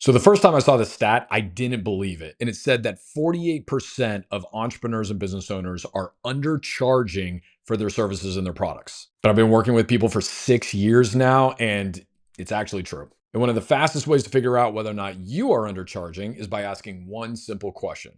So the first time I saw this stat, I didn't believe it. And it said that 48% of entrepreneurs and business owners are undercharging for their services and their products. But I've been working with people for 6 years now, and it's actually true. And one of the fastest ways to figure out whether or not you are undercharging is by asking one simple question.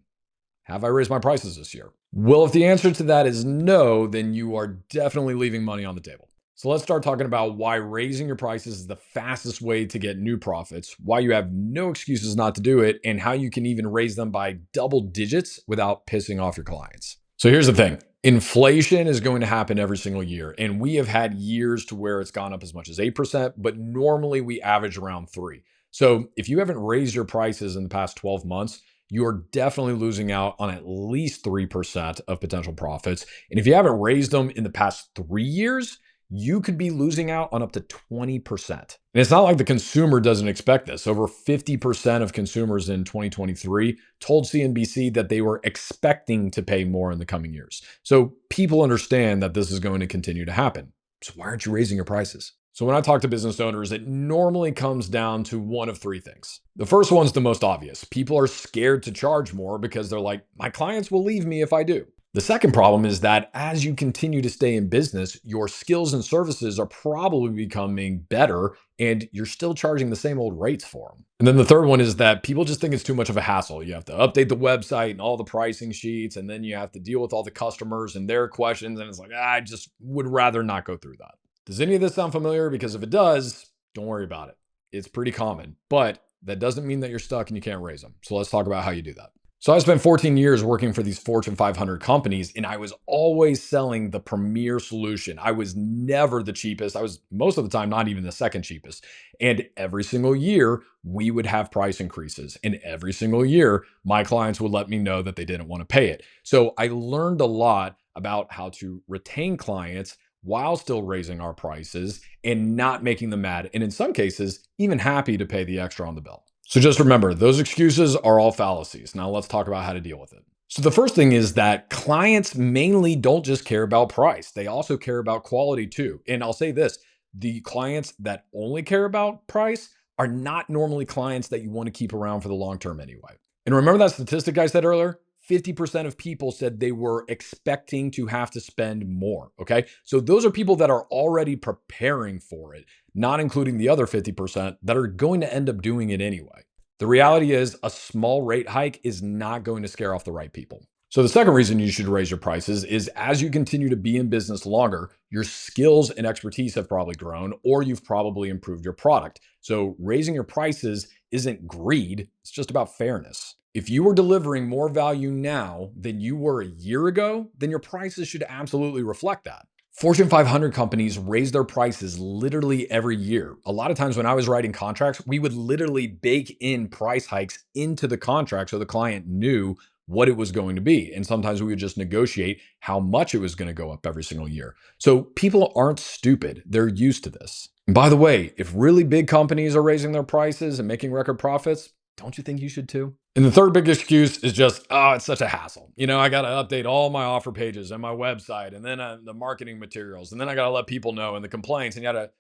Have I raised my prices this year? Well, if the answer to that is no, then you are definitely leaving money on the table. So let's start talking about why raising your prices is the fastest way to get new profits, why you have no excuses not to do it, and how you can even raise them by double digits without pissing off your clients. So here's the thing. Inflation is going to happen every single year, and we have had years to where it's gone up as much as 8%, but normally we average around 3. So if you haven't raised your prices in the past 12 months, you're definitely losing out on at least 3% of potential profits. And if you haven't raised them in the past 3 years, you could be losing out on up to 20%. And it's not like the consumer doesn't expect this. Over 50% of consumers in 2023 told CNBC that they were expecting to pay more in the coming years. So people understand that this is going to continue to happen. So why aren't you raising your prices? So when I talk to business owners, it normally comes down to one of three things. The first one's the most obvious. People are scared to charge more because they're like, my clients will leave me if I do. The second problem is that as you continue to stay in business, your skills and services are probably becoming better and you're still charging the same old rates for them. And then the third one is that people just think it's too much of a hassle. You have to update the website and all the pricing sheets, and then you have to deal with all the customers and their questions. And it's like, I just would rather not go through that. Does any of this sound familiar? Because if it does, don't worry about it. It's pretty common, but that doesn't mean that you're stuck and you can't raise them. So let's talk about how you do that. So I spent 14 years working for these Fortune 500 companies, and I was always selling the premier solution. I was never the cheapest. I was most of the time not even the second cheapest. And every single year, we would have price increases. And every single year, my clients would let me know that they didn't want to pay it. So I learned a lot about how to retain clients while still raising our prices and not making them mad. And in some cases, even happy to pay the extra on the bill. So just remember, those excuses are all fallacies. Now let's talk about how to deal with it. So the first thing is that clients mainly don't just care about price. They also care about quality too. And I'll say this, the clients that only care about price are not normally clients that you want to keep around for the long term anyway. And remember that statistic I said earlier? 50% of people said they were expecting to have to spend more. Okay. So those are people that are already preparing for it, not including the other 50% that are going to end up doing it anyway. The reality is, a small rate hike is not going to scare off the right people. So the second reason you should raise your prices is as you continue to be in business longer, your skills and expertise have probably grown, or you've probably improved your product. So raising your prices isn't greed, it's just about fairness. If you are delivering more value now than you were a year ago, then your prices should absolutely reflect that. Fortune 500 companies raise their prices literally every year. A lot of times when I was writing contracts, we would literally bake in price hikes into the contract so the client knew what it was going to be. And sometimes we would just negotiate how much it was going to go up every single year. So people aren't stupid. They're used to this. And by the way, if really big companies are raising their prices and making record profits, don't you think you should too? And the third big excuse is just, oh, it's such a hassle. I got to update all my offer pages and my website and then the marketing materials. And then I got to let people know and the complaints and you got to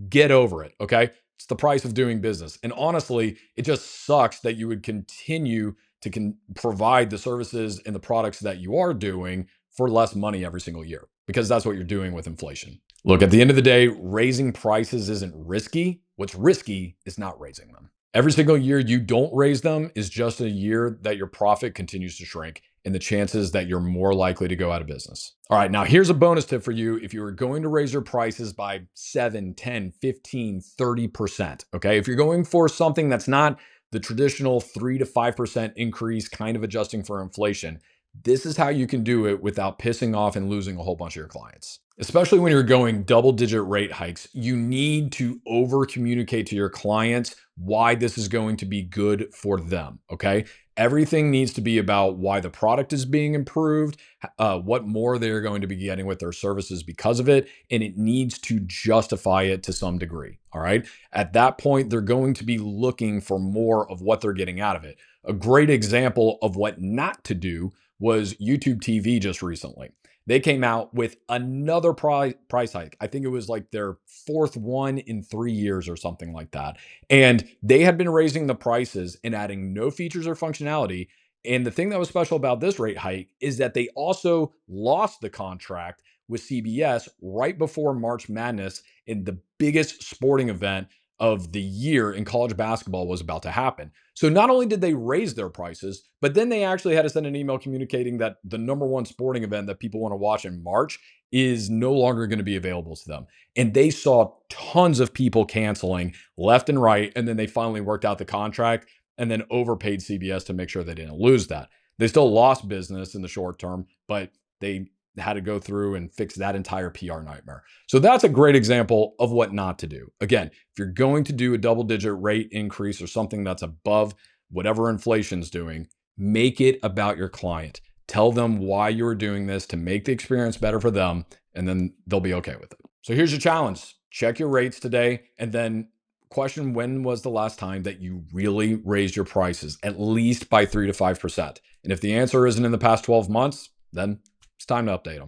get over it. Okay. It's the price of doing business. And honestly, it just sucks that you would continue to provide the services and the products that you are doing for less money every single year, because that's what you're doing with inflation. Look, at the end of the day, raising prices isn't risky. What's risky is not raising them. Every single year you don't raise them is just a year that your profit continues to shrink and the chances that you're more likely to go out of business. All right, now here's a bonus tip for you. If you are going to raise your prices by 7, 10, 15, 30%, okay? If you're going for something that's not the traditional 3 to 5% increase, kind of adjusting for inflation, this is how you can do it without pissing off and losing a whole bunch of your clients. Especially when you're going double-digit rate hikes, you need to over communicate to your clients why this is going to be good for them. Okay. Everything needs to be about why the product is being improved, what more they're going to be getting with their services because of it. And it needs to justify it to some degree. All right. At that point, they're going to be looking for more of what they're getting out of it. A great example of what not to do was YouTube TV just recently. They came out with another price hike. I think it was like their fourth one in 3 years or something like that. And they had been raising the prices and adding no features or functionality. And the thing that was special about this rate hike is that they also lost the contract with CBS right before March Madness, in the biggest sporting event of the year in college basketball was about to happen. So not only did they raise their prices, but then they actually had to send an email communicating that the number one sporting event that people want to watch in March is no longer going to be available to them. And they saw tons of people canceling left and right. And then they finally worked out the contract and then overpaid CBS to make sure they didn't lose that. They still lost business in the short term, but they had to go through and fix that entire PR nightmare. So that's a great example of what not to do. Again, if you're going to do a double-digit rate increase or something that's above whatever inflation's doing, make it about your client. Tell them why you're doing this to make the experience better for them, and then they'll be okay with it. So here's your challenge. Check your rates today, and then question, when was the last time that you really raised your prices, at least by 3 to 5%? And if the answer isn't in the past 12 months, then it's time to update them.